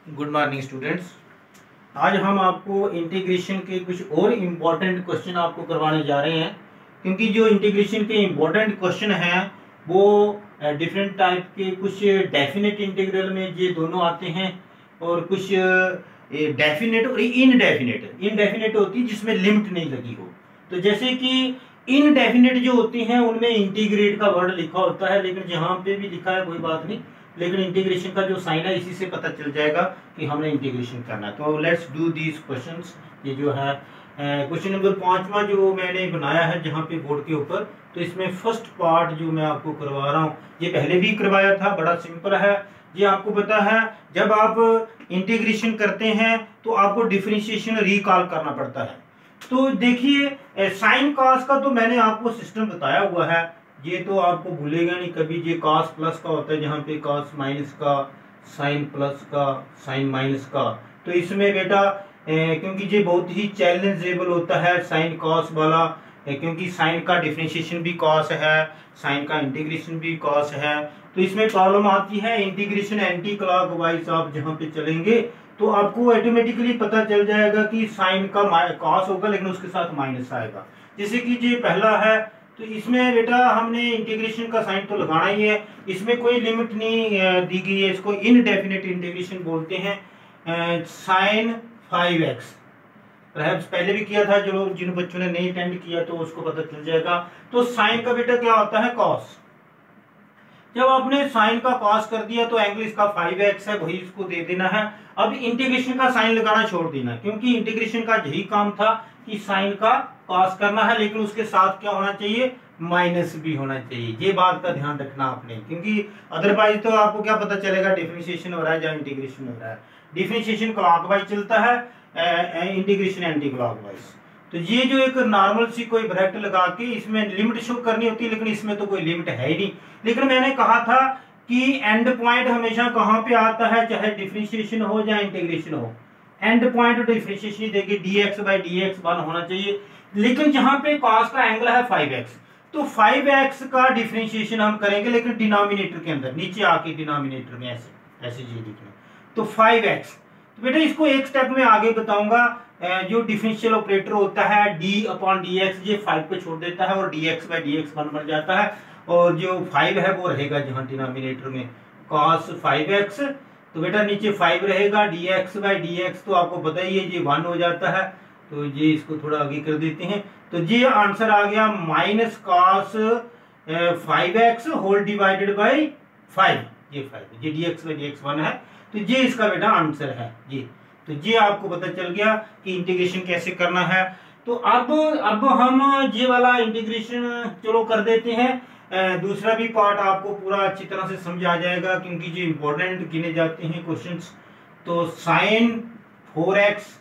Good morning students. आज हम आपको इंटीग्रेशन के कुछ और इम्पोर्टेंट क्वेश्चन आपको करवाने जा रहे हैं, क्योंकि जो इंटीग्रेशन के इम्पोर्टेंट क्वेश्चन हैं वो डिफरेंट टाइप के, कुछ डेफिनेट इंटीग्रल में ये दोनों आते हैं और कुछ डेफिनेट और इनडेफिनेट होती है जिसमें लिमिट नहीं लगी हो। तो जैसे कि इनडेफिनेट जो होती हैं उनमें इंटीग्रेट का वर्ड लिखा होता है, लेकिन जहाँ पे भी लिखा है कोई बात नहीं, लेकिन इंटीग्रेशन का जो साइन है इसी से पता चल जाएगा कि हमने इंटीग्रेशन करना है। तो लेट्स डू दीज क्वेश्चंस। ये जो है क्वेश्चन नंबर 5वां जो मैंने बनाया है जहाँ पे बोर्ड के ऊपर, तो इसमें फर्स्ट पार्ट जो मैं आपको करवा रहा हूँ ये पहले भी करवाया था, बड़ा सिंपल है। ये आपको पता है जब आप इंटीग्रेशन करते हैं तो आपको डिफरेंशिएशन रिकॉल करना पड़ता है। तो देखिए साइन कॉस का तो मैंने आपको सिस्टम बताया हुआ है, ये तो आपको भूलेगा नहीं कभी। ये कॉस प्लस का होता है, जहाँ पे कॉस माइनस का, साइन प्लस का, साइन माइनस का। तो इसमें बेटा क्योंकि ये बहुत ही चैलेंजेबल होता है साइन कॉस वाला, क्योंकि साइन का डिफरेंशिएशन भी कॉस है, साइन का इंटीग्रेशन भी कॉस है। तो इसमें प्रॉब्लम आती है इंटीग्रेशन एंटी क्लॉकवाइज आप जहाँ पे चलेंगे तो आपको ऑटोमेटिकली पता चल जाएगा कि साइन का कॉस होगा लेकिन उसके साथ माइनस आएगा। जैसे कि ये पहला है, तो इसमें बेटा हमने इंटीग्रेशन का साइन तो लगाना ही है, इसमें कोई लिमिट नहीं दी गई है, इसको इनडेफिनेट इंटीग्रेशन बोलते हैं। साइन 5x परहैप्स पहले भी किया था, जो जिन बच्चों ने नहीं अटेंड किया तो उसको पता चल जाएगा। तो साइन का बेटा क्या होता है, कॉस। जब आपने साइन का कॉस कर दिया तो एंगल इसका 5x है, वही इसको दे देना है। अब इंटीग्रेशन का साइन लगाना छोड़ देना, क्योंकि इंटीग्रेशन का यही काम था कि साइन का कॉस करना है, लेकिन उसके साथ क्या होना चाहिए, माइनस भी होना चाहिए। ये बात का ध्यान रखना आपने, क्योंकि अदरवाइज तो आपको क्या पता चलेगा डिफरेंशिएशन हो रहा है या इंटीग्रेशन हो रहा है। डिफरेंशिएशन क्लॉकवाइज चलता है, इंटीग्रेशन एंटी क्लॉकवाइज। तो ये जो एक नॉर्मल सी कोई ब्रैकेट लगा के इसमें लिमिट शो करनी होती है, लेकिन इसमें तो कोई लिमिट है ही नहीं। लेकिन मैंने कहा था कि एंड पॉइंट हमेशा कहाँ पे आता है, चाहे डिफरेंशिएशन हो या इंटीग्रेशन हो, एंड पॉइंट डिफरेंशिएशन देगी dx/dx 1 होना चाहिए। लेकिन जहां पे cos का एंगल है 5x, तो 5x का डिफरेंशिएशन हम करेंगे लेकिन डिनोमिनेटर के अंदर, नीचे आके डिनोमिनेटर में ऐसे ऐसे जी लिखना। तो 5x, तो बेटा इसको एक स्टेप में आगे बताऊंगा। जो डिफरेंशियल ऑपरेटर होता है d/dx, ये 5 पे छोड़ देता है और dx/dx 1 बन जाता है, और जो 5 है वो रहेगा जहां डिनोमिनेटर में cos 5x, तो बेटा नीचे 5 रहेगा, dx/dx तो आपको पता ही है ये 1 हो जाता है। तो ये इसको थोड़ा आगे कर देते हैं, तो ये आंसर आ गया minus cos 5x whole divided by 5। ये 5 ये dx/dx 1 है, तो ये इसका बेटा आंसर है ये। तो ये आपको पता चल गया कि इंटीग्रेशन कैसे करना है। तो अब हम ये वाला इंटीग्रेशन चलो कर देते हैं। दूसरा भी पार्ट आपको पूरा अच्छी तरह से समझ आ जाएगा, क्योंकि जो इंपॉर्टेंट गिने जाते हैं क्वेश्चंस। तो साइन 4x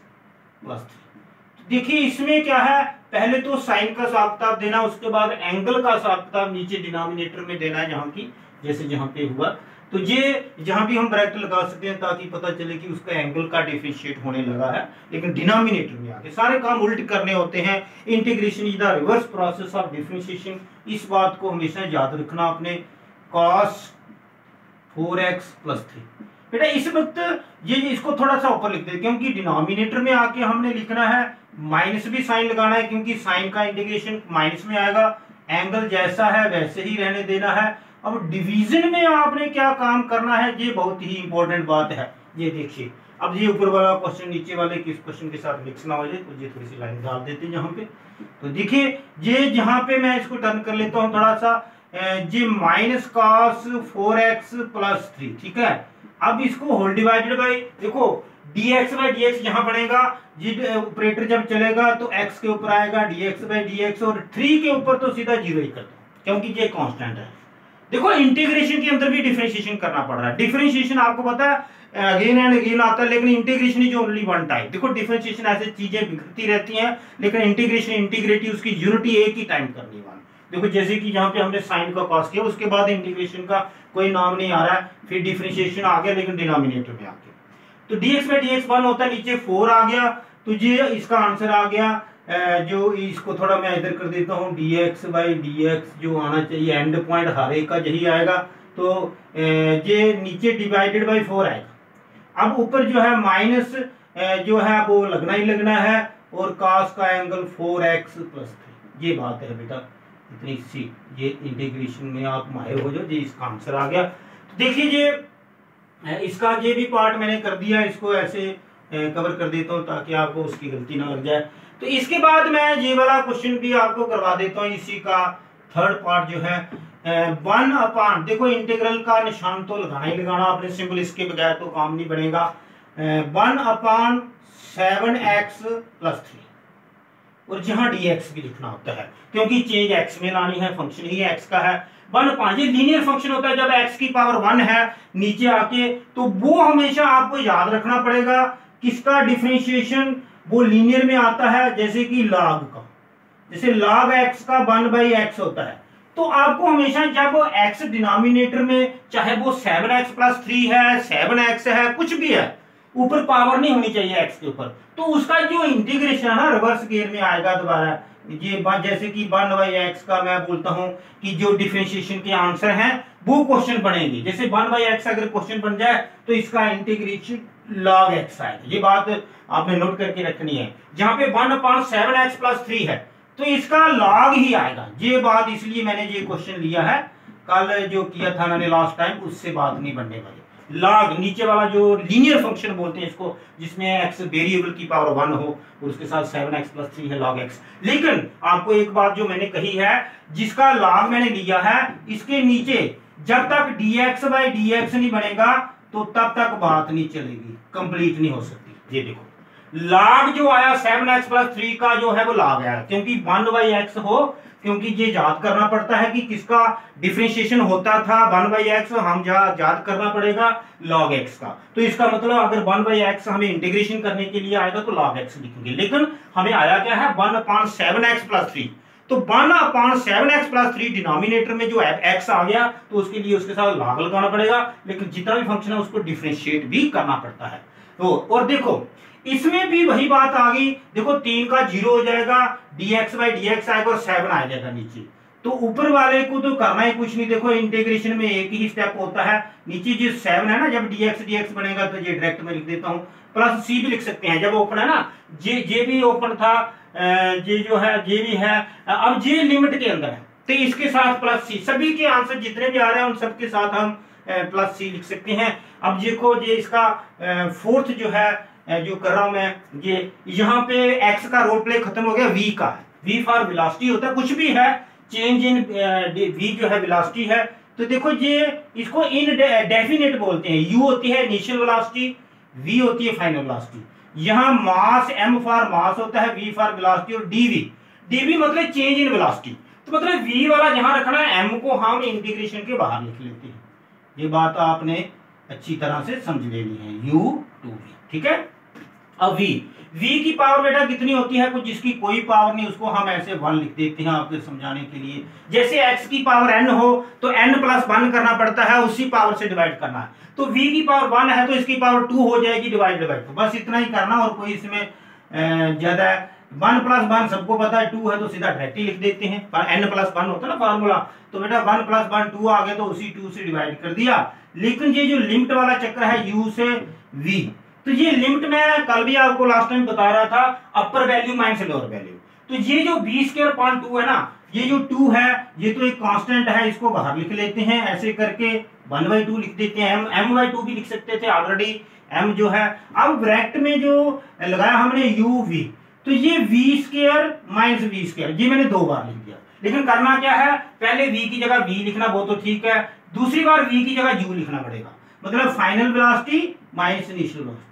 प्लस 3, देखिए इसमें क्या है, पहले तो साइन का हिसाब किताब देना, उसके बाद एंगल का हिसाब किताब नीचे डिनोमिनेटर में देना है, जहां की जैसे जहां पे हुआ। तो ये जहां भी हम ब्रैकेट लगा सकते हैं ताकि पता चले कि उसका एंगल का डिफरेंशिएट होने लगा है, लेकिन डिनोमिनेटर में आके सारे काम उल्ट करने होते हैं। Integration is the reverse process of differentiation, इस बात को हमेशा याद रखना आपने। cos 4x प्लस 3, बेटा इस वक्त ये इसको थोड़ा सा ऊपर लिख दे, क्योंकि डिनोमिनेटर में आके हमने लिखना है, माइनस भी साइन लगाना है, क्योंकि साइन का इंटीग्रेशन माइनस में आएगा, एंगल जैसा है वैसे ही रहने देना है। अब डिवीजन में आपने क्या काम करना है, ये बहुत ही इंपॉर्टेंट बात है। ये देखिए, अब ये ऊपर वाला क्वेश्चन नीचे वाले किस क्वेश्चन के साथ मिक्स ना हो जाए, तो ये थोड़ी सी लाइन डाल देते हैं यहाँ पे। तो देखिए ये जहां पे मैं इसको टर्न कर लेता हूँ थोड़ा सा, ये माइनस cos 4x प्लस 3, ठीक है। अब इसको होल डिवाइडेड बाई, देखो dx/dx यहाँ बनेगा, ये ऑपरेटर जब चलेगा तो x के ऊपर आएगा dx/dx, और 3 के ऊपर तो सीधा 0 ही करता हूँ क्योंकि ये कांस्टेंट है। देखो इंटीग्रेशन के अंदर भी डिफरेंशिएशन करना पड़ रहा है। डिफरेंशिएशन आपको पता है अगेन एंड अगेन आता है, लेकिन integration is only one type. देखो डिफरेंशिएशन ऐसे चीजें बिखरती रहती हैं, लेकिन इंटीग्रेशन इंटीग्रेटिव उसकी यूनिटी एक ही टाइम करनी है। देखो जैसे कि यहाँ पे हमने साइन का कॉस किया, उसके बाद इंटीग्रेशन का कोई नाम नहीं आ रहा है, फिर डिफरेंशिएशन आ गया लेकिन डिनोमिनेटर में आ गया। तो dx/dx 1 होता है, नीचे 4 आ गया, तो ये इसका आंसर आ गया। जो इसको थोड़ा मैं इधर कर देता हूँ, dx/dx जो आना चाहिए एंड पॉइंट हर एक का यही आएगा, तो ये नीचे डिवाइडेड बाई 4 आएगा। अब ऊपर जो है माइनस जो है वो लगना ही लगना है, और कास का एंगल 4x + 3। ये बात है बेटा, इतनी सी ये इंटीग्रेशन में आप माहिर हो जाओ जी, इसका आंसर आ गया। तो देखिए ये इसका ये भी पार्ट मैंने कर दिया, इसको ऐसे कवर कर देता हूँ ताकि आपको उसकी गलती ना लग जाए। तो इसके बाद मैं ये वाला क्वेश्चन भी आपको करवा देता हूँ, इसी का थर्ड पार्ट जो है 1/, देखो इंटीग्रल का निशान तो लगाना ही लगाना आपने सिंपल, इसके बगैर तो काम नहीं बनेगा। 1/7x + 3, और जहां dx भी लिखना होता है क्योंकि चेंज x में लानी है, फंक्शन ही x का है। 1/, ये लीनियर फंक्शन होता है, जब x की पावर 1 है नीचे आके, तो वो हमेशा आपको याद रखना पड़ेगा किसका डिफरेंशिएशन वो लीनियर में आता है, जैसे कि log का, जैसे log x का 1/x होता है। तो आपको हमेशा जब वो x डिनोमिनेटर में, चाहे वो 7x + 3 है, 7x है, कुछ भी है, ऊपर पावर नहीं होनी चाहिए x के ऊपर, तो उसका जो इंटीग्रेशन है ना रिवर्स गियर में आएगा दोबारा। ये जैसे कि 1/x का मैं बोलता हूं कि जो डिफरेंशिएशन के आंसर हैं वो क्वेश्चन बनेंगे, जैसे 1/x अगर क्वेश्चन बन जाए तो इसका इंटीग्रेशन log x आएगा। ये बात आपने नोट करके रखनी है। जहां पे 1/7x + 3 है तो इसका log ही आएगा। ये बात इसलिए मैंने ये क्वेश्चन लिया है, कल जो किया था मैंने लास्ट टाइम, उससे बात नहीं बनने वाली। log नीचे वाला जो लीनियर फंक्शन बोलते हैं इसको, जिसमें x वेरिएबल की पावर 1 हो और उसके साथ 7x + 3 है log x। लेकिन आपको एक बात जो मैंने कही है, जिसका log मैंने लिया है, इसके नीचे जब तक dx/dx नहीं बनेगा तो तब तक बात नहीं चलेगी, कंप्लीट नहीं हो सकती। ये देखो log जो आया 7x + 3 का जो है वो log आया, क्योंकि 1/x हो, क्योंकि ये याद करना पड़ता है कि किसका डिफरेंशिएशन होता था 1/x, हम याद करना पड़ेगा log x का। तो इसका मतलब अगर 1/x हमें इंटीग्रेशन करने के लिए आएगा तो log x लिखेंगे, लेकिन हमें आया क्या है 1/7x + 3। तो 1/7x + 3 डिनोमिनेटर में जो x आ गया तो उसके लिए उसके साथ log लगाना पड़ेगा, लेकिन जितना भी फंक्शन है उसको डिफरेंशिएट भी करना पड़ता है। तो और देखो इसमें भी वही बात आ गई, देखो 3 का 0 हो जाएगा, dx/dx आएगा और 7 आ जाएगा नीचे। तो ऊपर वाले को तो करना ही कुछ नहीं, देखो इंटीग्रेशन में एक ही स्टेप होता है, नीचे जो 7 है ना, जब dx/dx बनेगा तो ये डायरेक्ट में लिख देता हूं, +c भी लिख सकते हैं जब ओपन है ना, जे भी ओपन था, ये जो है ये भी है, अब ये लिमिट के अंदर है तो इसके साथ +c, सभी के आंसर जितने भी आ रहे हैं उन सबके साथ हम +c लिख सकते हैं। अब देखो ये इसका फोर्थ जो है जो कर रहा हूं मैं, ये यहाँ पे x का रोल प्ले खत्म हो गया, v का है, v फॉर वेलोसिटी होता है, कुछ भी है, चेंज इन v जो है वेलोसिटी है। तो देखो ये इसको इनडेफिनेट बोलते हैं, u होती है इनिशियल वेलोसिटी, v होती है फाइनल वेलोसिटी। यहाँ मास m फॉर मास होता है, v फॉर वेलोसिटी, और dv मतलब चेंज इन वेलोसिटी। तो मतलब v वाला जहां रखना है, m को हम इंटीग्रेशन के बाहर लिख लेते हैं। ये बात आपने अच्छी तरह से समझ लेनी है, u to v, ठीक है। अब v की पावर बेटा कितनी होती है, कुछ जिसकी कोई पावर नहीं उसको हम ऐसे 1 लिख देते हैं आपके समझाने के लिए। जैसे x की पावर n हो तो n + 1 करना पड़ता है, उसी पावर से डिवाइड करना है। तो v की पावर 1 है तो इसकी पावर 2 हो जाएगी, डिवाइड। तो बस इतना ही करना, और कोई इसमें ज्यादा 1 + 1 सबको पता है, 2 है तो सीधा डायरेक्ट ही लिख देते हैं, पर n + 1 होता है ना फार्मूला, तो बेटा 1 + 1 2 आ गया तो उसी 2 से डिवाइड कर दिया। लेकिन ये जो लिमिट वाला चक्कर है u से v, तो ये लिमिट मैं कल भी आपको लास्ट टाइम बता रहा था, अपर वैल्यू माइनस लोअर वैल्यू। तो ये जो v² है ना, ये जो 2 है ये तो एक कांस्टेंट है, इसको बाहर लिख लेते हैं, ऐसे करके 1/2 लिख देते हैं, m/2 भी लिख सकते थे ऑलरेडी, m जो है। अब ब्रैकेट में जो लगाया हमने uv, तो ये v² - v², ये मैंने 2 बार लिख दिया। लेकिन करना क्या है, पहले v की जगह v लिखना, वो तो ठीक है, दूसरी बार v की जगह u लिखना पड़ेगा, मतलब final velocity minus initial velocity.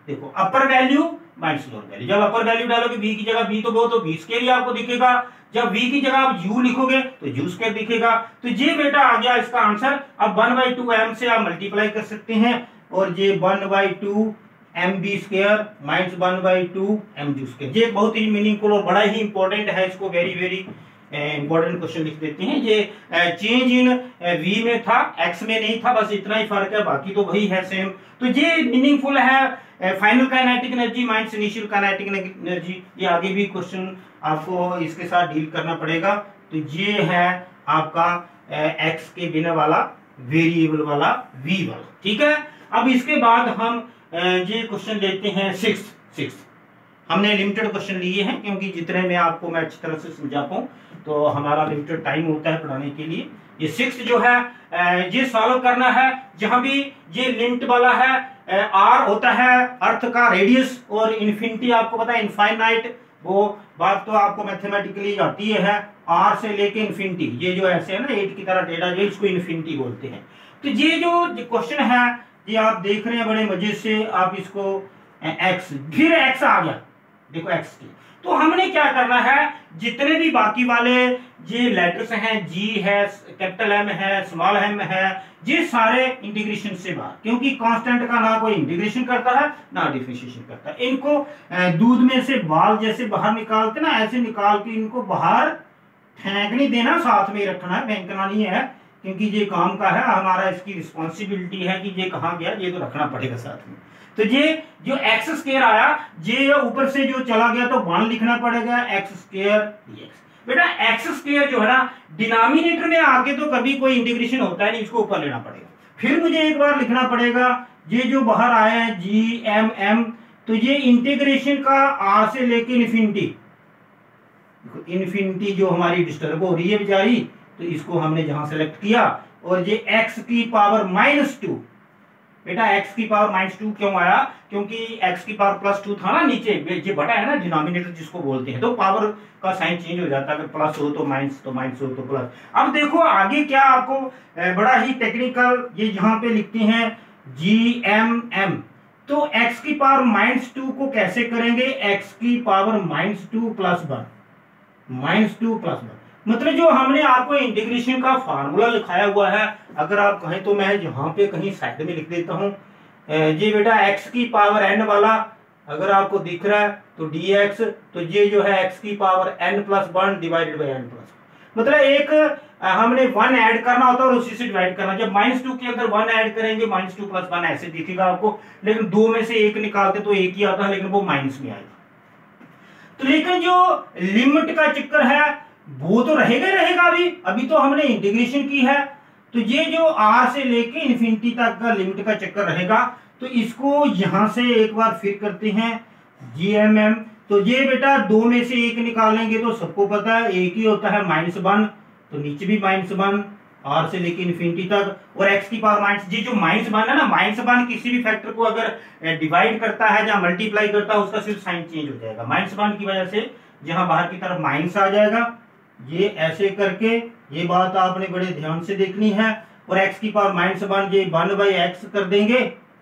देखो upper value minus lower value, जब अपर वैल्यू डालोगे v की जगह v, तो वो तो v² ही आपको दिखेगा, जब v की जगह आप u लिखोगे तो u² दिखेगा। तो ये बेटा आ गया इसका आंसर। अब 1/2 m से आप मल्टीप्लाई कर सकते हैं, और ये 1/2 mv² - 1/2 mg², ये बहुत ही मीनिंगफुल और बड़ा ही इंपॉर्टेंट है, इसको वेरी वेरी इंपॉर्टेंट क्वेश्चन लिख देते हैं। ये चेंज इन v में था, x में नहीं था, बस इतना ही फर्क है, बाकी तो वही है सेम। तो ये मीनिंगफुल है, final kinetic energy minus initial kinetic energy, ये आगे भी क्वेश्चन आपको इसके साथ डील करना पड़ेगा। तो ये है आपका x के बिना वाला वेरिएबल वाला v वाला, ठीक है। अब इसके बाद हम ये क्वेश्चन लेते हैं सिक्स। हमने लिमिटेड क्वेश्चन लिए हैं क्योंकि जितने में आपको मैं अच्छी तरह से समझा पाऊँ, तो हमारा लिमिटेड टाइम होता है पढ़ाने के लिए। ये सिक्स जो है ये सॉल्व करना है। जहां भी ये लिमिट वाला है, आर होता है अर्थ का रेडियस, और इन्फिनिटी आपको पता है इनफाइनाइट, वो बात तो आपको मैथमेटिकली आती है। आर से लेके इन्फिनिटी, ये जो ऐसे है ना 8 की तरह टेढ़ा, जो इसको इन्फिनिटी बोलते हैं। तो ये जो क्वेश्चन है ये आप देख रहे हैं बड़े मजे से, आप इसको एक्स, फिर एक्स आ गया, देखो एक्स की। तो हमने क्या करना है, जितने भी बाकी वाले ये लेटर्स हैं, जी है, कैपिटल एम है, स्मॉल एम है, ये सारे इंटीग्रेशन से बाहर, क्योंकि कांस्टेंट का ना कोई इंटीग्रेशन करता है ना डिफरेंशिएशन करता है। इनको दूध में से बाल जैसे बाहर निकालते ना, ऐसे निकाल के इनको बाहर फेंक नहीं देना, साथ में रखना है, फेंकना नहीं है, क्योंकि ये काम का है हमारा, इसकी रिस्पॉन्सिबिलिटी है कि ये कहाँ गया, ये तो रखना पड़ेगा साथ में। तो ये जो एक्स स्क्वायर आया, ये ऊपर से जो चला गया तो 1 लिखना पड़ेगा, एक्स स्क्वायर डीएक्स। बेटा एक्स स्क्वायर जो है ना डिनोमिनेटर में आके तो कभी कोई इंटीग्रेशन होता है नहीं, इसको ऊपर लेना पड़ेगा। फिर मुझे एक बार लिखना पड़ेगा ये जो बाहर आया है जी एम एम, तो ये इंटीग्रेशन का आर से लेके इन्फिनिटी, इन्फिनिटी जो हमारी डिस्टर्ब हो रही है बेचारी, तो इसको हमने जहां सेलेक्ट किया, और ये एक्स की पावर -2। बेटा x की पावर -2 क्यों आया, क्योंकि x की पावर +2 था ना नीचे, ये बटा है ना डिनोमिनेटर जिसको बोलते हैं, तो पावर का साइन चेंज हो जाता है, अगर प्लस हो तो माइनस, तो माइनस हो तो प्लस। अब देखो आगे क्या आपको बड़ा ही टेक्निकल, ये यहाँ पे लिखते हैं GMM, तो x की पावर -2 को कैसे करेंगे, x की पावर -2 + 1, -2 + 1, मतलब जो हमने आपको इंटीग्रेशन का फार्मूला लिखाया हुआ है, अगर आप कहें तो मैं यहाँ पे कहीं साइड में लिख देता हूँ। ये बेटा x की पावर n वाला अगर आपको दिख रहा है तो dx, तो ये जो है x की power n + 1 divided by n +1, मतलब एक हमने 1 ऐड करना होता है और उसी से डिवाइड करना। जब -2 के अंदर 1 ऐड करेंगे, -2 + 1 ऐसे दिखेगा आपको, लेकिन 2 में से 1 निकालते तो 1 ही आता है, लेकिन वो माइनस में आएगा। तो लेकिन जो लिमिट का चक्कर है वो तो रहेगा ही रहेगा। अभी तो हमने इंटीग्रेशन की है, तो ये जो r से लेके इन्फिनिटी तक का लिमिट का चक्कर रहेगा, तो इसको यहां से एक बार फिर करते हैं GMM। तो ये बेटा 2 में से 1 निकालेंगे तो सबको पता है 1 ही होता है, -1, तो नीचे भी -1, r से लेके इन्फिनिटी तक, और x की पावर माइनस, ये जो -1 है ना, -1 किसी भी फैक्टर को अगर डिवाइड करता है या मल्टीप्लाई करता है, उसका सिर्फ साइन चेंज हो जाएगा। -1 की वजह से जहां बाहर की तरफ माइनस आ जाएगा, ये ऐसे करके, ये बात आपने बड़े ध्यान से देखनी है। और x की पावर -1 ये 1/x कर देंगे,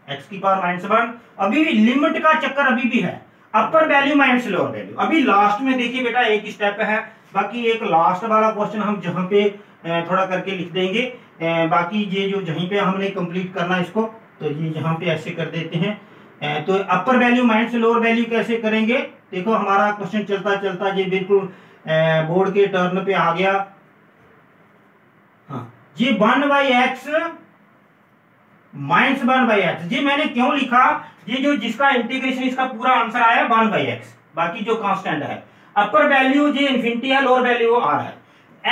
x की पावर -1। अभी भी लिमिट का चक्कर अभी भी है, अपर वैल्यू माइनस लोअर वैल्यू। अभी लास्ट में देखिए बेटा एक स्टेप है, बाकी एक लास्ट वाला क्वेश्चन हम जहां पे थोड़ा करके लिख देंगे, बाकी ये जो जहीं पे हमने कंप्लीट करना इसको, तो ये यहाँ पे ऐसे कर देते हैं। तो अपर वैल्यू माइनस लोअर वैल्यू कैसे करेंगे, देखो हमारा क्वेश्चन चलता चलता ये बिल्कुल बोर्ड के टर्न पे आ गया। हाँ, ये 1/x -1/x, ये मैंने क्यों लिखा, ये जो जिसका इंटीग्रेशन इसका पूरा आंसर आया 1/x, बाकी जो कांस्टेंट है, अपर वैल्यू ये इन्फिनिटी है, लोअर वैल्यू आ रहा है।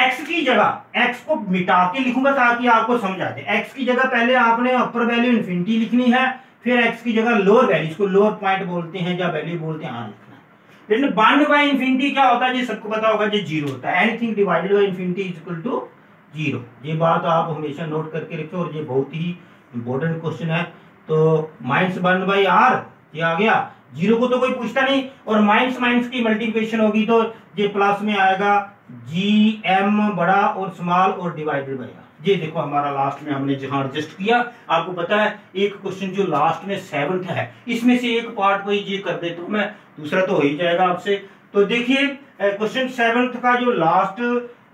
x की जगह, x को मिटा के लिखूंगा ताकि आपको समझ आ जाए। x की जगह पहले आपने अपर वैल्यू इन्फिनिटी लिखनी है, फिर x की जगह लोअर वैल्यू, इसको लोअर पॉइंट बोलते हैं या वैल्यू बोलते हैं, लिखना है। लेकिन 1/इन्फिनिटी क्या होता है, ये सबको पता होगा, ये 0 होता है। Anything divided by infinity is equal to 0, ये बात आप हमेशा नोट करके रखो, और ये बहुत ही इंपॉर्टेंट क्वेश्चन है। तो -1/r ये आ गया, 0 को तो कोई पूछता नहीं, और माइनस माइनस की मल्टीप्लिकेशन होगी तो ये प्लस में आएगा, GM बड़ा और स्मॉल और डिवाइडेड बाय r। ये देखो हमारा लास्ट में हमने जहां एडजस्ट किया, आपको पता है एक क्वेश्चन जो लास्ट में 7th है, इसमें से एक पार्ट को ये कर देता हूं मैं, दूसरा तो हो ही जाएगा आपसे। तो देखिए क्वेश्चन 7th का जो लास्ट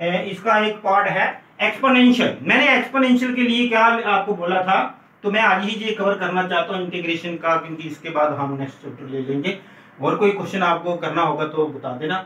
इसका एक पार्ट है एक्सपोनेंशियल। मैंने एक्सपोनेंशियल के लिए क्या आपको बोला था, तो मैं आज ही ये कवर करना चाहता हूँ इंटीग्रेशन का, क्योंकि इसके बाद हम नेक्स्ट चैप्टर ले लेंगे। और कोई क्वेश्चन आपको करना होगा तो बता देना।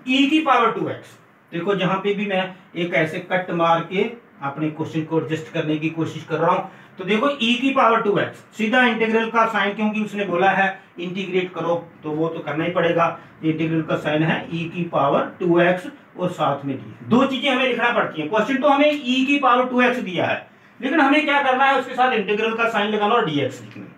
e की पावर 2x, देखो जहां पे भी मैं एक ऐसे कट मार के अपने क्वेश्चन को एडजस्ट करने की कोशिश कर रहा हूं, तो देखो e की पावर 2x, सीधा इंटीग्रल का साइन, क्योंकि उसने बोला है इंटीग्रेट करो तो वो तो करना ही पड़ेगा। इंटीग्रल का साइन है e की पावर 2x और साथ में d, दो चीजें हमें लिखना पड़ती हैं। क्वेश्चन तो हमें e की पावर 2x दिया है, लेकिन हमें क्या करना है, उसके साथ इंटीग्रल का साइन लगाना और dx लिखना है।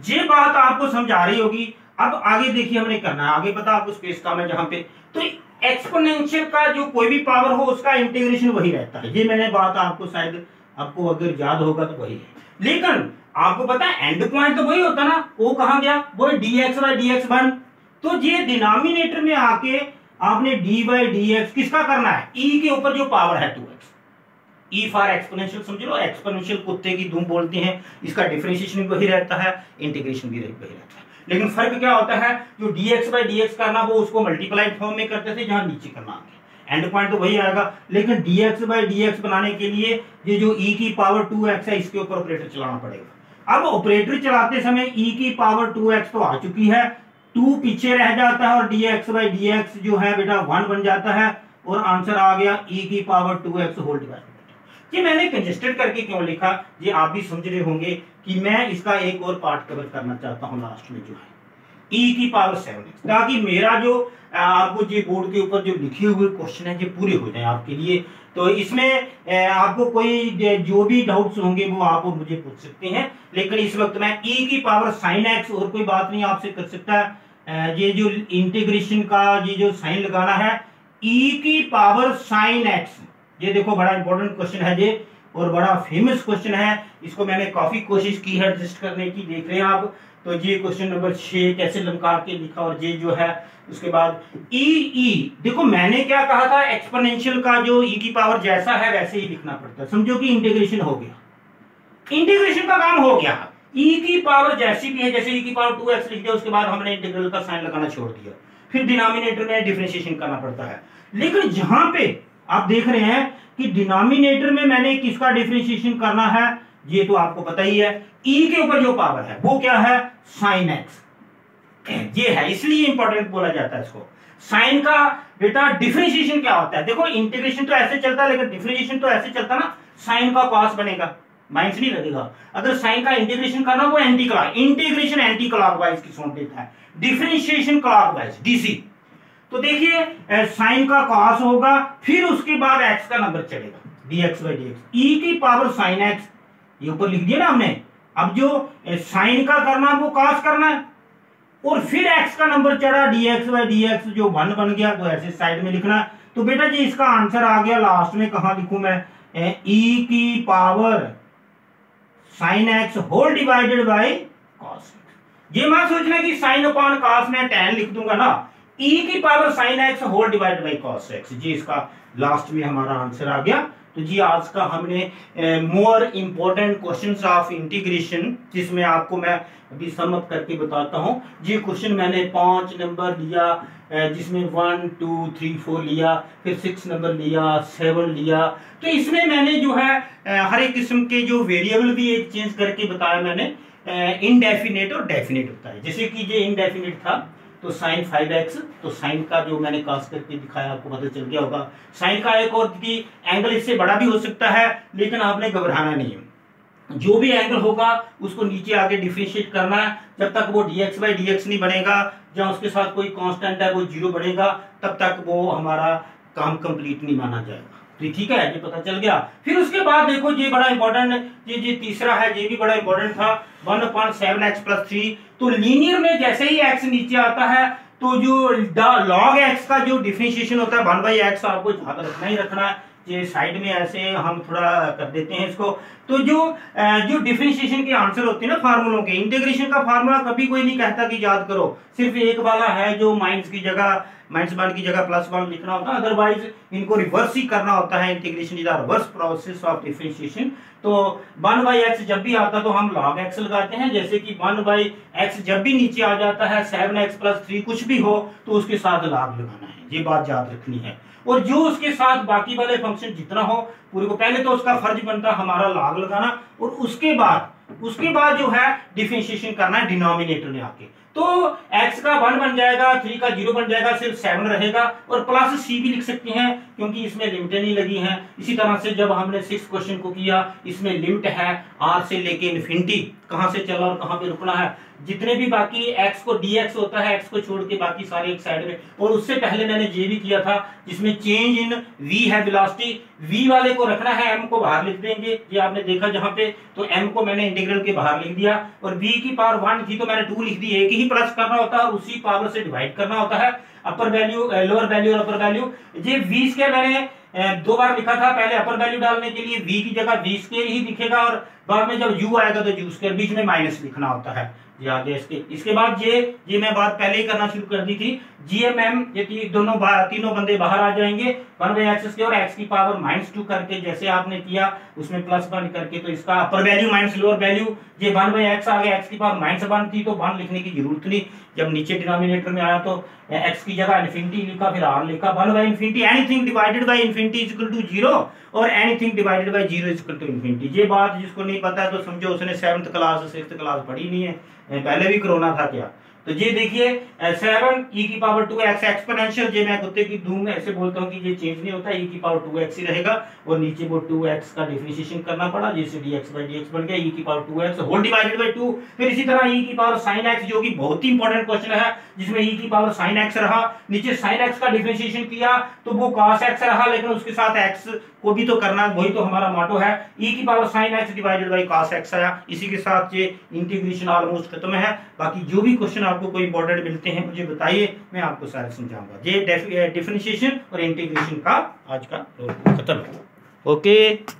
ये बात आपको समझ आ रही होगी। अब आगे देखिए हमने करना है, आगे पता आपको स्पेस काम है जहां पे, तो एक्सपोनेंशियल का जो कोई भी पावर हो उसका इंटीग्रेशन वही रहता है। ये मैंने बात आपको शायद आपको अगर याद होगा तो वही है, लेकिन आपको पता है एंड पॉइंट तो वही होता ना, वो कहां गया, वो dx by dx1। तो ये डिनोमिनेटर में आके आपने d by dx किसका करना है, e के ऊपर जो पावर है 2x, ई फॉर एक्सपोनेंशियल समझ लो, एक्सपोनेंशियल कुत्ते की धूम बोलते हैं, इसका डिफरेंशिएशन भी वही रहता है, इंटीग्रेशन भी वही रहता है। लेकिन फर्क क्या होता है, जो dx by dx करना वो उसको मल्टीप्लाइड फॉर्म में करते थे, जहां नीचे करना आगे एंड पॉइंट तो वही आएगा, लेकिन dx by dx बनाने के लिए ये जो e की पावर 2x है इसके ऊपर ऑपरेटर चलाना पड़ेगा। अब ऑपरेटर चलाते समय e की पावर 2x तो आ चुकी है, 2 पीछे रह जाता है और dx by dx जो है बेटा 1 बन जाता है, और आंसर आ गया e की पावर 2x होल डिवाइडेड। ये मैंने कंजेस्टेड करके क्यों लिखा, ये आप भी समझ रहे होंगे कि मैं इसका एक और पार्ट कवर करना चाहता हूं लास्ट में, जो है e की पावर 7x, ताकि मेरा जो आपको ये बोर्ड के ऊपर जो लिखे हुए क्वेश्चन है ये पूरे हो जाए आपके लिए। तो इसमें आपको कोई जो भी डाउट्स होंगे वो आप मुझे पूछ सकते हैं, लेकिन इस वक्त मैं e की पावर sin x और कोई बात नहीं आपसे कर सकता। ये जो इंटीग्रेशन का ये जो साइन लगाना है e की पावर sin x, ये देखो बड़ा इंपॉर्टेंट क्वेश्चन है ये, और बड़ा फेमस क्वेश्चन है, इसको मैंने काफी कोशिश की है एडजस्ट करने की, देख रहे हैं आप। तो ये क्वेश्चन नंबर 6 कैसे लमका के लिखा, और ये जो है उसके बाद ई देखो मैंने क्या कहा था, एक्सपोनेंशियल का जो ई की पावर जैसा है वैसे ही लिखना पड़ता है। समझो कि इंटीग्रेशन हो गया, इंटीग्रेशन का काम हो गया, ई की पावर जैसी भी है, जैसे ई की पावर 2x लिख दिया, उसके बाद हमने इंटीग्रल का साइन लगाना छोड़ दिया, फिर डिनोमिनेटर में डिफरेंशिएशन करना पड़ता है। लेकिन जहां पे आप देख रहे हैं कि डिनोमिनेटर में मैंने किसका डिफरेंशिएशन करना है, ये तो आपको पता ही है, ई के ऊपर जो पावर है वो क्या है, साइन एक्स, ये है, इसलिए इंपॉर्टेंट बोला जाता है इसको। साइन का बेटा डिफरेंशिएशन क्या होता है, देखो इंटीग्रेशन तो ऐसे चलता है, लेकिन डिफरेंशिएशन तो ऐसे चलता ना, साइन का कॉस बनेगा, माइनस नहीं लगेगा। अगर साइन का इंटीग्रेशन करना वो anti clock, integration anti clockwise की सौंप देता है, डिफरेंशिएशन क्लॉकवाइज डीसी। तो देखिए साइन का कॉस होगा, फिर उसके बाद एक्स का नंबर चलेगा dx by dx, e की पावर साइन एक्स, ये ऊपर लिख दिया ना हमने। अब जो साइन का करना वो कॉस करना है, और फिर x का नंबर चढ़ा dx by dx जो 1 बन गया, तो ऐसे साइड में लिखना है। तो बेटा जी इसका आंसर आ गया, लास्ट में कहां लिखूं मैं, e की power sine x whole divided by cos x. ये मत सोचना कि साइन अपॉन कॉस में tan लिख दूंगा ना, e की power sine x whole divided by cos x, जी इसका लास्ट में हमारा आंसर आ गया। तो जी आज का हमने more important questions of integration, जिसमें आपको मैं अभी सम अप करके बताता हूं। ये क्वेश्चन मैंने 5 नंबर लिया, जिसमें 1 2 3 4 लिया, फिर 6 नंबर लिया, 7 लिया। तो इसमें मैंने जो है हर एक किस्म के जो वेरिएबल भी एक चेंज करके बताया मैंने, इनडेफिनेट और डेफिनेट बताया। जैसे कि ये इनडेफिनेट था तो साइन 5x, तो साइन का जो मैंने कास करके दिखाया आपको पता चल गया होगा। साइन का एक और कि एंगल इससे बड़ा भी हो सकता है, लेकिन आपने घबराना नहीं है, जो भी एंगल होगा उसको नीचे आगे डिफरेंशिएट करना है, जब तक वो dx by dx नहीं बनेगा, जहां उसके साथ कोई कांस्टेंट है वो 0 बनेगा, तब तक वो हमारा काम कंप्लीट नहीं माना जाएगा। तो ठीक है, ये पता चल गया। फिर उसके बाद देखो ये बड़ा इंपॉर्टेंट, ये तीसरा है, ये भी बड़ा इंपॉर्टेंट था, 1/7x + 3। तो लीनियर में जैसे ही x नीचे आता है तो जो log x का जो डिफरेंशिएशन होता है 1/x, आपको ज्यादा रखना ही रखना है। ये साइड में ऐसे हम थोड़ा कर देते हैं इसको। तो जो डिफरेंशिएशन के आंसर होते हैं ना फार्मूलों के, इंटीग्रेशन का फार्मूला कभी कोई नहीं कहता कि याद करो, सिर्फ एक वाला है जो माइनस की जगह -1 की जगह +1 लिखना होता है, अदरवाइज इनको रिवर्स ही करना होता है। Integration is the reverse process of differentiation. तो 1/x जब भी आता है तो हम log x लगाते हैं, जैसे कि 1/x जब भी नीचे आ जाता है 7x + 3 कुछ भी हो तो उसके साथ log लगाना है, ये बात याद रखनी है। और जो उसके साथ बाकी वाले फंक्शन जितना हो पूरे को, पहले तो उसका फर्ज बनता है हमारा log लगाना, और उसके बाद जो है डिफरेंशिएशन करना है डिनोमिनेटर में आके। तो x का 1 बन जाएगा, 3 का 0 बन जाएगा, सिर्फ 7 रहेगा, और प्लस c भी लिख सकते हैं क्योंकि इसमें लिमिटें नहीं लगी हैं। इसी तरह से जब हमने 6 क्वेश्चन को किया, इसमें लिमिट है r से लेके इन्फिनिटी, कहाँ से चला और कहाँ पे रुकना है। जितने भी बाकी x को dx होता है, x को छोड़ के बाकी सारे एक साइड में। और उससे पहले मैंने ये भी किया था जिसमें चेंज इन v है वेलोसिटी, v वाले को रखना है, m को बाहर लिख देंगे। ये आपने देखा जहां पे, तो m को मैंने इंटीग्रल के बाहर लिख दिया और v की पावर 1 थी तो मैंने 2 लिख दी। एक ही प्लस करना होता है और उसी पावर से डिवाइड करना होता है, अपर वैल्यू लोअर वैल्यू और अपर वैल्यू। ये v स्क्वायर मैंने 2 बार लिखा था, पहले अपर वैल्यू डालने के लिए v की जगह v स्क्वायर ही दिखेगा और बाद में जब u आएगा तो u स्क्वायर, बीच में माइनस लिखना होता है। ये आगे इसके बाद ये मैं बात पहले ही करना शुरू कर दी थी। GMM ये तीनों बंदे बाहर आ जाएंगे, 1/x और x की पावर -2 करके जैसे आपने किया उसमें +1 करके, तो इसका अपर वैल्यू माइनस लोअर वैल्यू, ये 1/x आ गया, x की पावर -1 थी तो 1 लिखने की जरूरत नहीं। जब नीचे डिनोमिनेटर में आया तो x की जगह इन्फिनिटी लिखा, फिर r लिखा। 1/∞, anything divided by infinity is equal to 0 और anything divided by 0 is equal to infinity. ये बात जिसको नहीं पता है तो समझो उसने 7th क्लास 6th क्लास पढ़ी नहीं है, पहले भी कोरोना था क्या। तो ये देखिए 7 e की पावर 2x एक्सपोनेंशियल, ये मैं कुत्ते की धूम में ऐसे बोलता हूँ कि ये चेंज नहीं होता, e की पावर 2x ही रहेगा और नीचे वो 2x का डिफरेंशिएशन करना पड़ा जिससे dx/dx बन गया e की power 2x whole divided bye 2। फिर इसी तरह e की पावर sin x, जो कि बहुत ही इंपॉर्टेंट क्वेश्चन है जिसमें e की पावर sin x रहा, नीचे sin x का डिफरेंशिएशन किया तो वो cos x रहा, लेकिन उसके साथ x को भी तो करना, वही तो हमारा मोटो है। e की power sin x divided by cos x आया। इसी के साथ ये इंटीग्रेशन ऑलमोस्ट खत्म है। बाकी जो भी क्वेश्चन आपको कोई इंपॉर्टेंट मिलते हैं मुझे बताइए, मैं आपको सारे समझाऊंगा। ये डिफरेंशिएशन और इंटीग्रेशन का आज का खत्म है। ओके।